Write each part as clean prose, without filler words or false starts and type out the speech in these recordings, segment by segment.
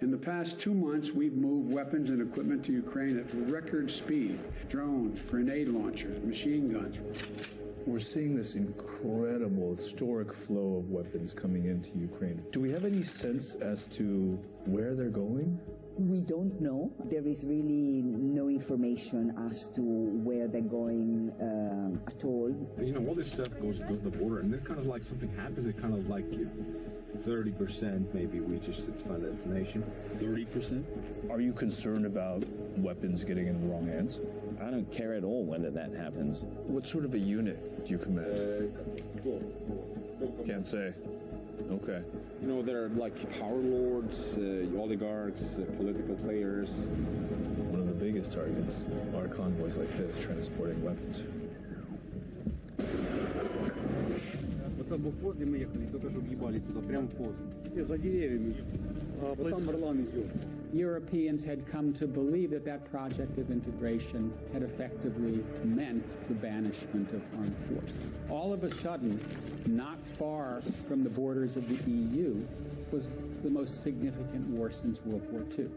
In the past 2 months, we've moved weapons and equipment to Ukraine at record speed. Drones, grenade launchers, machine guns. We're seeing this incredible, historic flow of weapons coming into Ukraine. Do we have any sense as to where they're going? We don't know. There is really no information as to where they're going at all. You know, all this stuff goes to the border, and then kind of like something happens, it kind of like 30% maybe reaches its final destination. 30%? Are you concerned about weapons getting in the wrong hands? I don't care at all whether that happens. What sort of a unit do you command? Can't say. Okay. You know, there are like power lords, oligarchs, political players. One of the biggest targets are convoys like this transporting weapons. Вот там в мы ехали, только что въебались сюда, прямо в пост. За деревьями. А там Орлан идет. Europeans had come to believe that that project of integration had effectively meant the banishment of armed force. All of a sudden, not far from the borders of the EU, was the most significant war since World War II.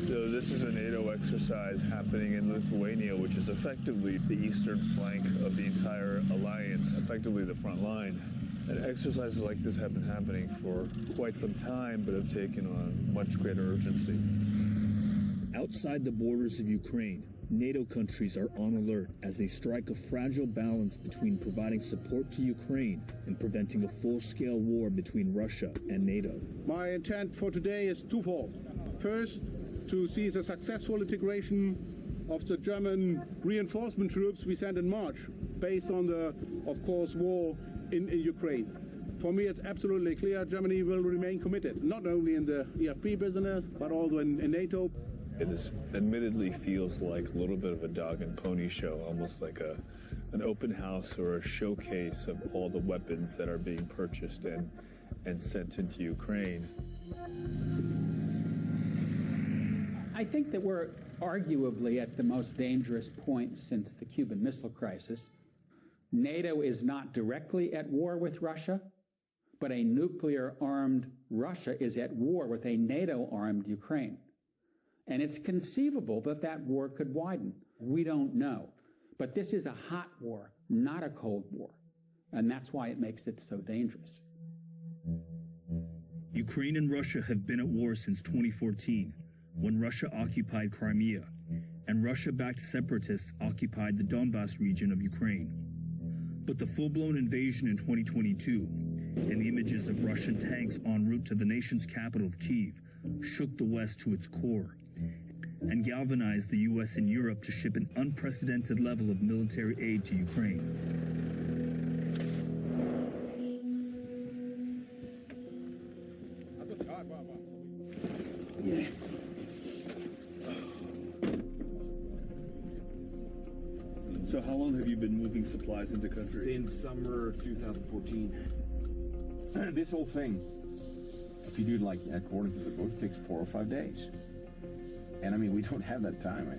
So this is a NATO exercise happening in Lithuania, which is effectively the eastern flank of the entire alliance, effectively the front line. And exercises like this have been happening for quite some time, but have taken on much greater urgency. Outside the borders of Ukraine, NATO countries are on alert as they strike a fragile balance between providing support to Ukraine and preventing a full-scale war between Russia and NATO. My intent for today is twofold. First, to see the successful integration of the German reinforcement troops we sent in March, based on the, of course, war in Ukraine. For me, it's absolutely clear Germany will remain committed, not only in the EFP business, but also in NATO. This admittedly feels like a little bit of a dog and pony show, almost like an open house or a showcase of all the weapons that are being purchased and sent into Ukraine. I think that we're arguably at the most dangerous point since the Cuban Missile Crisis. NATO is not directly at war with Russia, but a nuclear-armed Russia is at war with a NATO-armed Ukraine. And it's conceivable that that war could widen. We don't know. But this is a hot war, not a cold war. And that's why it makes it so dangerous. Ukraine and Russia have been at war since 2014, when Russia occupied Crimea, and Russia-backed separatists occupied the Donbas region of Ukraine. But the full-blown invasion in 2022 and the images of Russian tanks en route to the nation's capital of Kyiv shook the West to its core and galvanized the U.S. and Europe to ship an unprecedented level of military aid to Ukraine. Yeah. So how long have you been moving supplies into country? Since summer 2014. This whole thing, if you do it like according to the book, it takes 4 or 5 days. And I mean, we don't have that time.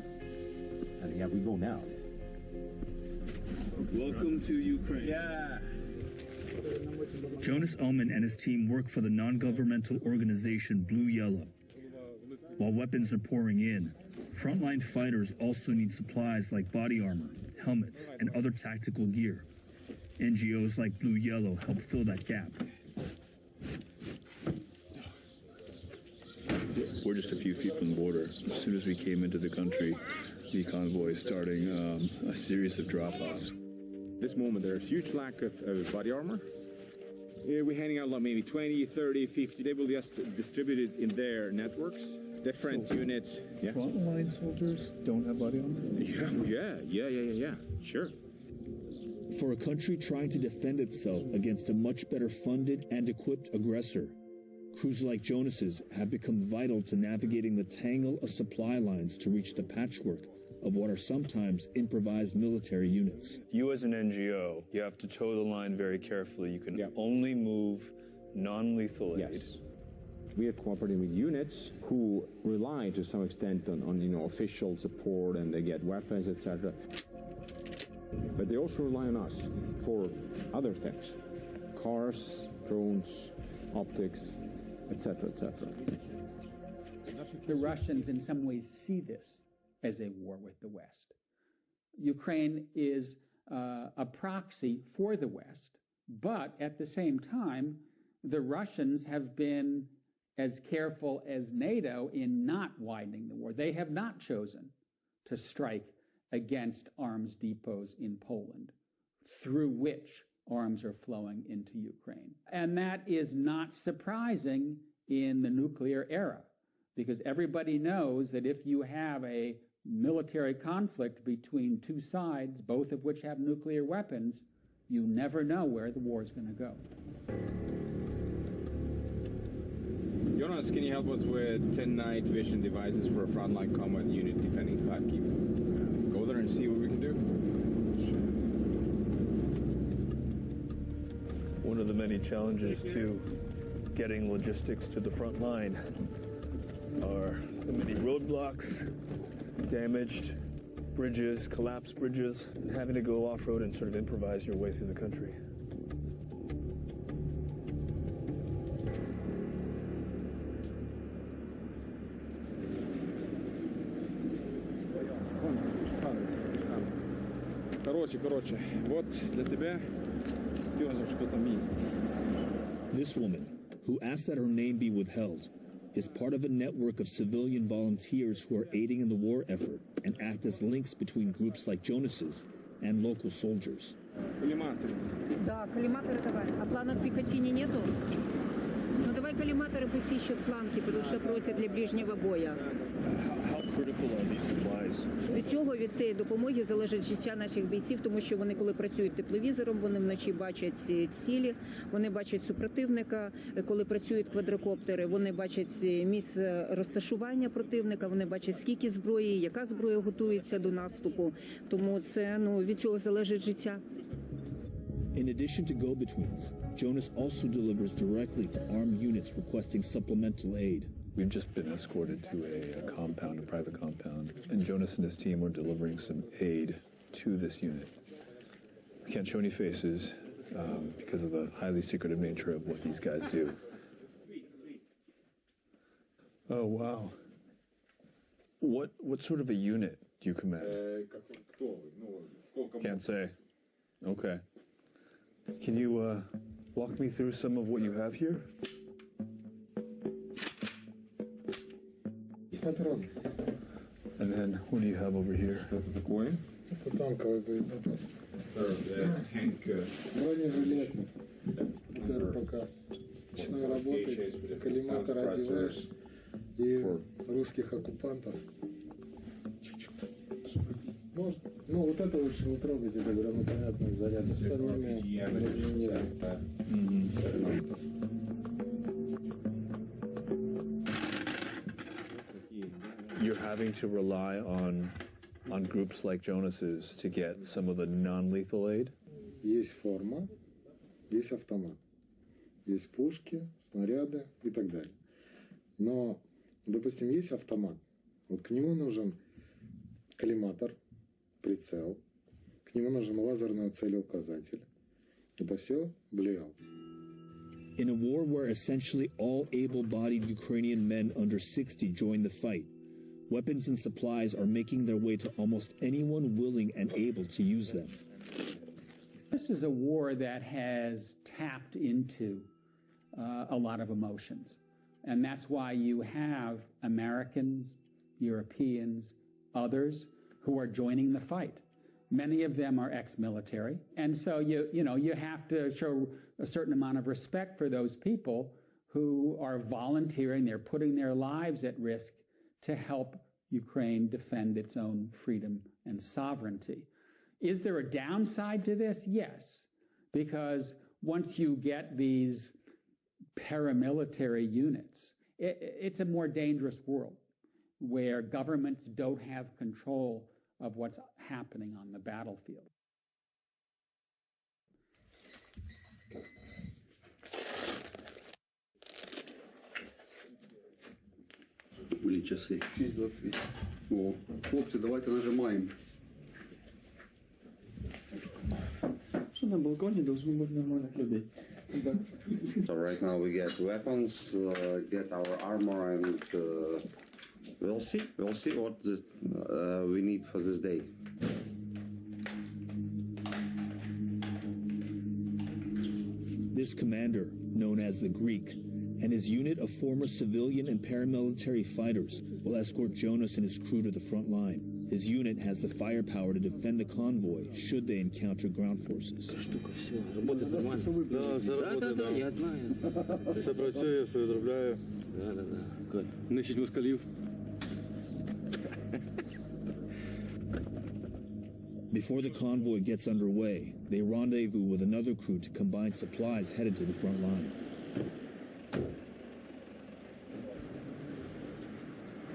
And yeah, we go now. Welcome to Ukraine. Yeah. Jonas Ullman and his team work for the non-governmental organization Blue Yellow. While weapons are pouring in, frontline fighters also need supplies like body armor, helmets, and other tactical gear. NGOs like Blue Yellow help fill that gap. We're just a few feet from the border. As soon as we came into the country, the convoy is starting a series of drop-offs. This moment, there's a huge lack of body armor. We're handing out like maybe 20, 30, 50. They will just distribute it in their networks. Different units. Yeah. Frontline soldiers don't have body armor? Yeah. Sure. For a country trying to defend itself against a much better funded and equipped aggressor, crews like Jonas's have become vital to navigating the tangle of supply lines to reach the patchwork of what are sometimes improvised military units. You as an NGO, you have to toe the line very carefully. You can only move non-lethal aid. Yes. We are cooperating with units who rely to some extent on official support, and they get weapons, etc. But they also rely on us for other things: cars, drones, optics, etc., etc. The Russians in some ways see this as a war with the West. Ukraine is a proxy for the West, but at the same time, the Russians have been as careful as NATO in not widening the war. They have not chosen to strike against arms depots in Poland, through which arms are flowing into Ukraine. And that is not surprising in the nuclear era, because everybody knows that if you have a military conflict between two sides, both of which have nuclear weapons, you never know where the war is going to go. Jonas, can you help us with 10 night vision devices for a frontline combat unit defending Kharkiv? Go there and see what we can do. One of the many challenges to getting logistics to the front line are the many roadblocks, damaged bridges, collapsed bridges, and having to go off-road and sort of improvise your way through the country. Короче, вот для тебя, Стёза, что там есть. This woman, who asked that her name be withheld, is part of a network of civilian volunteers who are aiding in the war effort and act as links between groups like Jonas's and local soldiers. Коллиматоры. Да, коллиматоры давай. А планов Пикатини нету? Ну давай коллиматоры пусть ищут планки, потому что просят для ближнего боя. How critical are these supplies? Від цього, від цієї допомоги залежить життя наших бійців, тому що вони, коли працюють тепловізором, вони вночі бачать цілі, вони бачать супротивника. Коли працюють квадрокоптери, вони бачать місце розташування противника, вони бачать, скільки зброї, яка зброя готується до наступу. Тому це, від цього залежить життя. In addition to go-betweens, Jonas also delivers directly to armed units requesting supplemental aid. We've just been escorted to a compound, a private compound, and Jonas and his team were delivering some aid to this unit. We can't show any faces because of the highly secretive nature of what these guys do. Oh, wow. What sort of a unit do you command? Can't say. Okay. Can you walk me through some of what you have here? And then what do you have over here? Это такое? Это танковый боезапас. Бронежилет, РПК. Ночной работы, коллиматор одеваешь и русских оккупантов. Можно? Вот это лучше не трогайте, я говорю, понятно, заряд. You're having to rely on groups like Jonas's to get some of the non-lethal aid? Есть форма, есть автомат, есть пушки, снаряды и так далее. Но, допустим, есть автомат. Вот к нему нужен коллиматор, прицел, к нему нужен лазерный целеуказатель. Это все блеял. In a war where essentially all able-bodied Ukrainian men under 60 join the fight, weapons and supplies are making their way to almost anyone willing and able to use them. This is a war that has tapped into a lot of emotions. And that's why you have Americans, Europeans, others who are joining the fight. Many of them are ex-military. And so you have to show a certain amount of respect for those people who are volunteering. They're putting their lives at risk to help Ukraine defend its own freedom and sovereignty. Is there a downside to this? Yes, because once you get these paramilitary units, it's a more dangerous world where governments don't have control of what's happening on the battlefield. часи? 6:28. О, хлопці, давайте нажимаємо. Що на балконі должно бути нормальних людей? So right now we get weapons, get our armor, and we'll see what we need for this day. This commander, known as the Greek, and his unit of former civilian and paramilitary fighters will escort Jonas and his crew to the front line. His unit has the firepower to defend the convoy should they encounter ground forces. Я знаю. Все працює, все відробляє. Нищить москалів. Before the convoy gets underway, they rendezvous with another crew to combine supplies headed to the front line.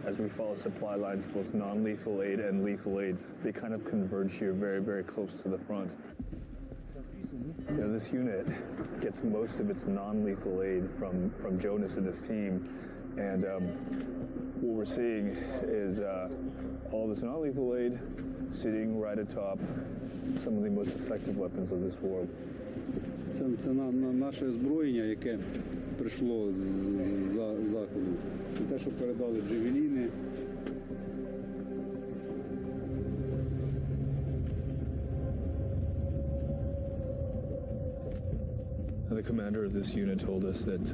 As we follow supply lines, both non-lethal aid and lethal aid, they kind of converge here very, very close to the front. This unit gets most of its non-lethal aid from Jonas and his team, and what we're seeing is all this non-lethal aid sitting right atop some of the most effective weapons of this war. Це наше озброєння, яке прийшло з заходу. Це те, що передали джевеліни. The commander of this unit told us that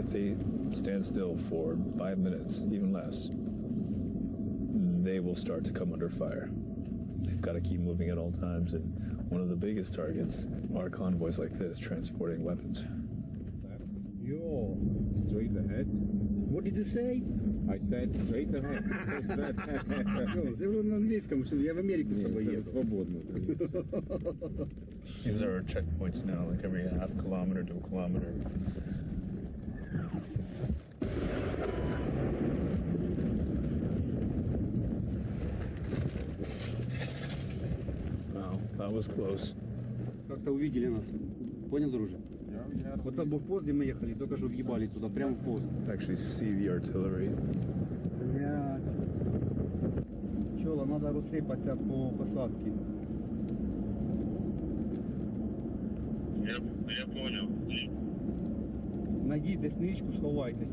if they stand still for 5 minutes, even less, they will start to come under fire. They've got to keep moving at all times, and one of the biggest targets are convoys like this transporting weapons. You're straight ahead. What did you say? I said straight ahead. Це на англійському, що я в Америку з тобою їду. Свободно. These are our checkpoints now, like every half kilometer to a kilometer. Wow, that was close. Как-то увидели нас. Понял, друже? Вот там блокпост, где мы ехали, только что въебались туда, прямо в пост. Actually see the artillery. Блядь. Чёла, надо розсипатися по посадке. Я понял. Найдіть десь ничку, сховайтесь.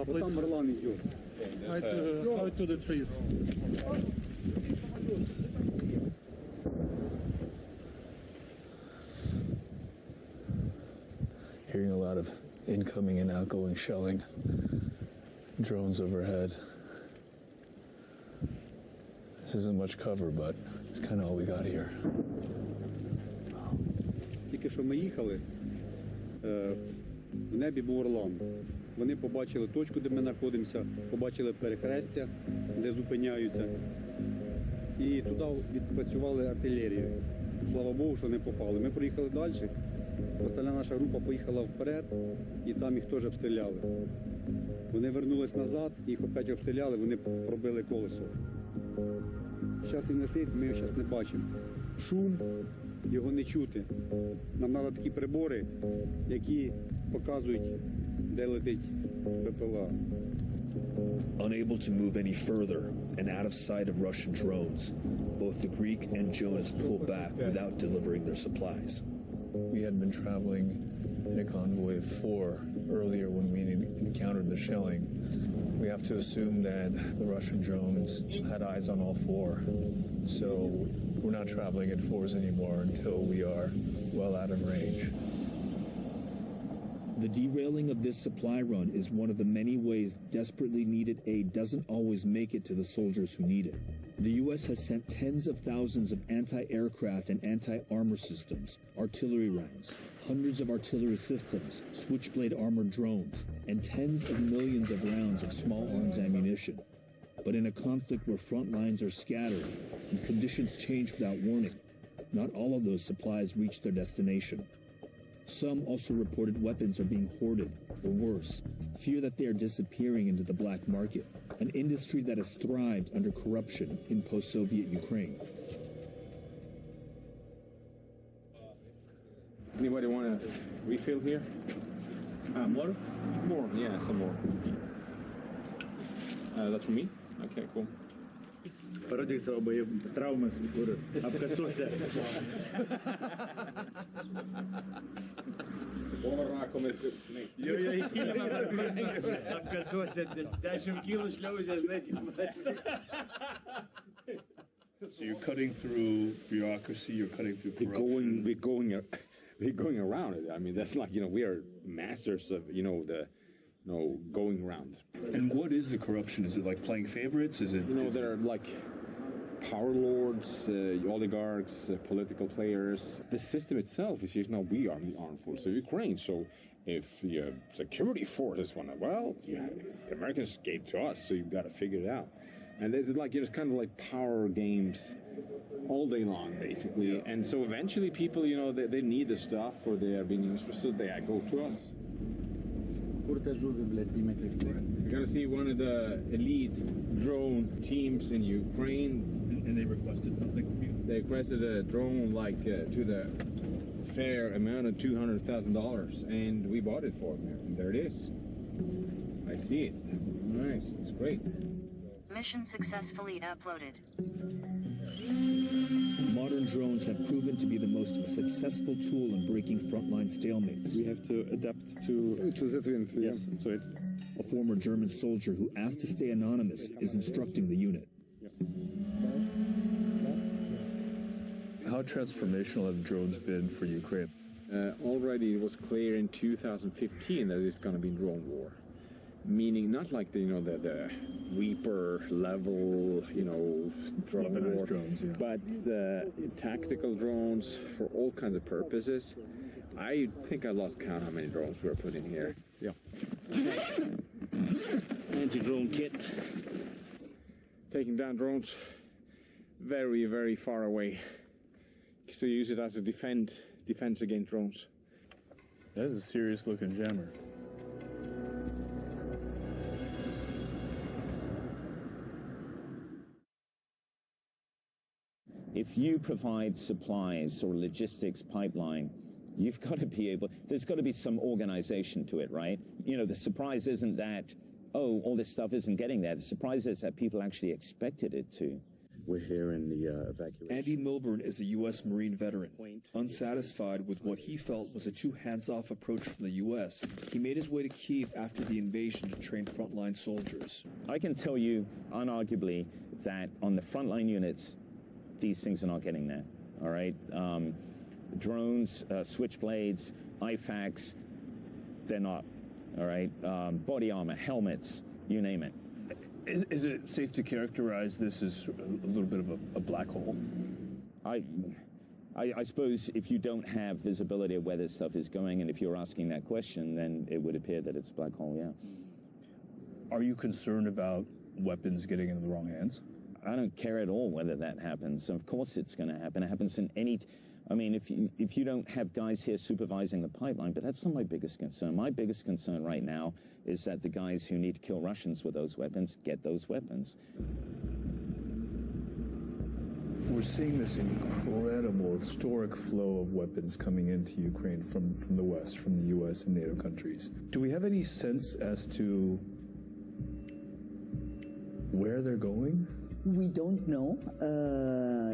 Вот там Орлан идет. Out to the trees. Hearing a lot of incoming and outgoing shelling. Drones overhead. This isn't much cover, but it's kind of all we got here. Тільки що ми їхали, в небі був Орлан. Вони побачили точку, де ми знаходимося, побачили перехрестя, де зупиняються. І туди відпрацювали артилерію. Слава Богу, що не попали. Ми проїхали далі. Остальна наша група поїхала вперед, і там їх теж обстріляли. Вони вернулись назад, їх опять обстріляли, вони пробили колесо. Зараз він висить, ми його зараз не бачимо. Шум, його не чути. Нам треба такі прибори, які показують, де летить БПЛА. Unable to move any further and out of sight of Russian drones, both the Greek and Jonas pull back without delivering their supplies. We had been traveling in a convoy of 4 earlier when we encountered the shelling. We have to assume that the Russian drones had eyes on all 4. So we're not traveling in 4s anymore until we are well out of range. The derailing of this supply run is one of the many ways desperately needed aid doesn't always make it to the soldiers who need it. The U.S. has sent tens of thousands of anti-aircraft and anti-armor systems, artillery rounds, hundreds of artillery systems, switchblade armored drones, and tens of millions of rounds of small arms ammunition. But in a conflict where front lines are scattered and conditions change without warning, not all of those supplies reach their destination. Some also reported weapons are being hoarded, or worse, fear that they are disappearing into the black market, an industry that has thrived under corruption in post-Soviet Ukraine. Anybody want to refill here? More? More, yeah, some more. That's for me? Okay, cool. Родился обоим травмы, обкосился. So you're cutting through bureaucracy, you're cutting through corruption. We're going around it. I mean, that's like, we are masters of, going around. And what is the corruption? Is it like playing favorites? Is it? There are like power lords, oligarchs, political players. The system itself is just we are the armed forces of Ukraine. So if the security forces want to, the Americans gave to us, so you've got to figure it out. And it's like, it's kind of like power games all day long, basically. Yeah. And so eventually people, they need the stuff or they are being used, so they go to us. We're going to see one of the elite drone teams in Ukraine. And they requested something from you? They requested a drone to the fair amount of $200,000, and we bought it for them. And there it is. I see it. Nice. It's great. Mission successfully uploaded. Modern drones have proven to be the most successful tool in breaking frontline stalemates. We have to adapt to that wind. Yes, to it. A former German soldier who asked to stay anonymous is instructing the unit. How transformational have drones been for Ukraine? Already it was clear in 2015 that it's going to be drone war. Meaning not like the Reaper level, drone war, drones, yeah. but tactical drones for all kinds of purposes. I think I lost count how many drones we were putting here. Yeah. Anti-drone kit. Taking down drones very, very far away. So use it as a defense against drones. That is a serious looking jammer. If you provide supplies or logistics pipeline, you've got to be able, there's got to be some organization to it, right? The surprise isn't that, all this stuff isn't getting there. The surprise is that people actually expected it to. We're here in the evacuation. Andy Milburn is a U.S. Marine veteran. Unsatisfied with what he felt was a too hands-off approach from the U.S., he made his way to Kyiv after the invasion to train frontline soldiers. I can tell you, unarguably, that on the frontline units, these things are not getting there, all right? Drones, switchblades, IFACs, they're not, all right? Body armor, helmets, you name it. Is it safe to characterize this as a little bit of a black hole? I suppose if you don't have visibility of where this stuff is going, and if you're asking that question, then it would appear that it's a black hole, yeah. Are you concerned about weapons getting into the wrong hands? I don't care at all whether that happens. Of course it's going to happen. It happens in any... I mean, if you don't have guys here supervising the pipeline, but that's not my biggest concern. My biggest concern right now is that the guys who need to kill Russians with those weapons get those weapons. We're seeing this incredible, historic flow of weapons coming into Ukraine from the West, from the U.S. and NATO countries. Do we have any sense as to where they're going? We don't know.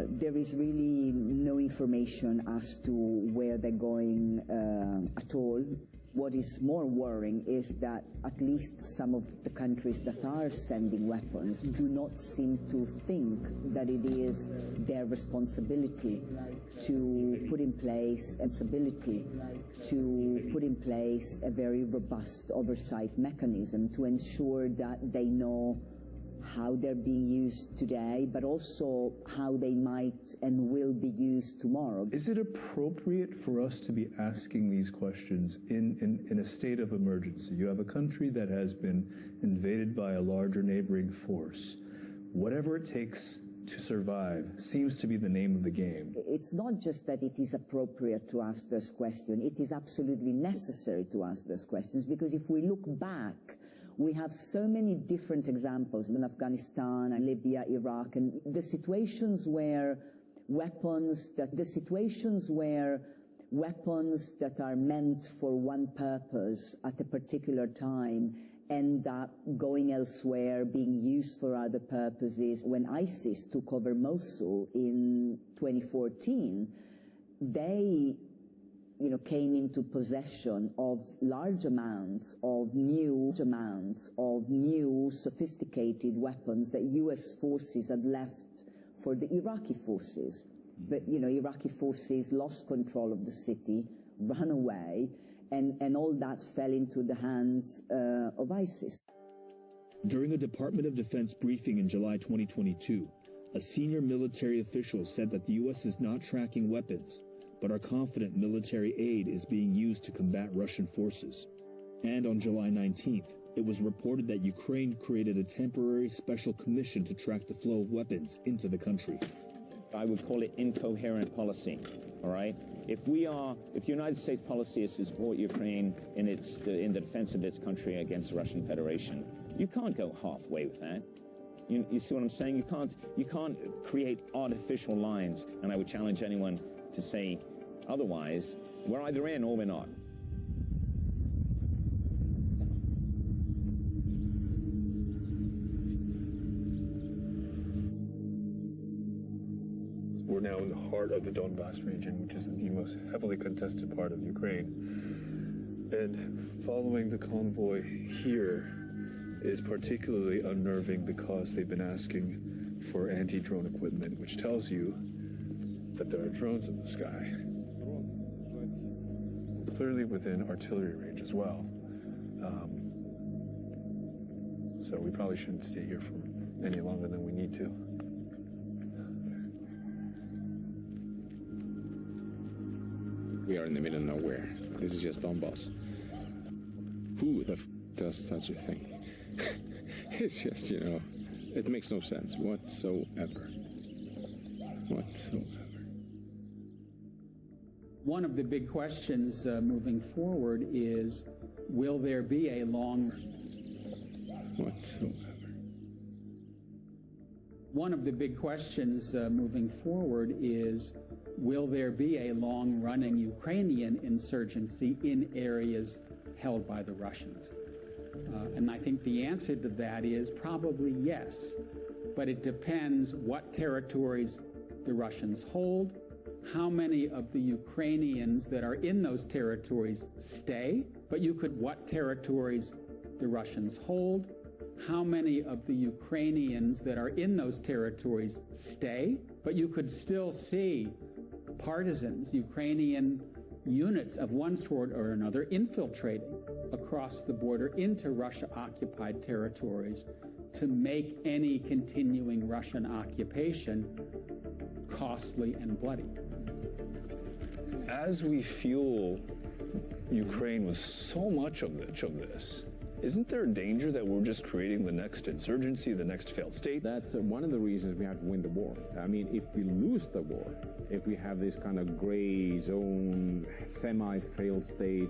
There is really no information as to where they're going at all. What is more worrying is that at least some of the countries that are sending weapons do not seem to think that it is their responsibility to put in place and stability, to put in place a very robust oversight mechanism to ensure that they know how they're being used today, but also how they might and will be used tomorrow. Is it appropriate for us to be asking these questions in a state of emergency? You have a country that has been invaded by a larger neighboring force. Whatever it takes to survive seems to be the name of the game. It's not just that it is appropriate to ask this question, it is absolutely necessary to ask these questions, because if we look back, we have so many different examples in Afghanistan and Libya, Iraq, and the situations where weapons that are meant for one purpose at a particular time end up going elsewhere, being used for other purposes. When ISIS took over Mosul in 2014, they came into possession of large amounts of new sophisticated weapons that U.S. forces had left for the Iraqi forces. But, Iraqi forces lost control of the city, ran away, and all that fell into the hands of ISIS. During a Department of Defense briefing in July 2022, a senior military official said that the U.S. is not tracking weapons, but are confident military aid is being used to combat Russian forces. And on July 19th, it was reported that Ukraine created a temporary special commission to track the flow of weapons into the country. I would call it incoherent policy, all right? If the United States policy is to support Ukraine in the defense of its country against the Russian Federation, you can't go halfway with that. You see what I'm saying? You can't create artificial lines, and I would challenge anyone to say otherwise. We're either in or we're not. We're now in the heart of the Donbass region, which is the most heavily contested part of Ukraine. And following the convoy here is particularly unnerving because they've been asking for anti-drone equipment, which tells you that there are drones in the sky. Clearly within artillery range as well. So we probably shouldn't stay here for any longer than we need to. We are in the middle of nowhere. This is just Donbass. Who the f does such a thing? It's just, it makes no sense whatsoever. One of the big questions moving forward is, will there be a long... One of the big questions moving forward is, will there be a long-running Ukrainian insurgency in areas held by the Russians? And I think the answer to that is probably yes. But it depends what territories the Russians hold, how many of the Ukrainians that are in those territories stay, what territories the Russians hold, how many of the Ukrainians that are in those territories stay, but you could still see partisans, Ukrainian units of one sort or another infiltrating across the border into Russia-occupied territories to make any continuing Russian occupation costly and bloody. As we fuel Ukraine with so much of this, isn't there a danger that we're just creating the next insurgency, the next failed state? That's one of the reasons we have to win the war. I mean, if we lose the war, if we have this kind of gray zone, semi-failed state,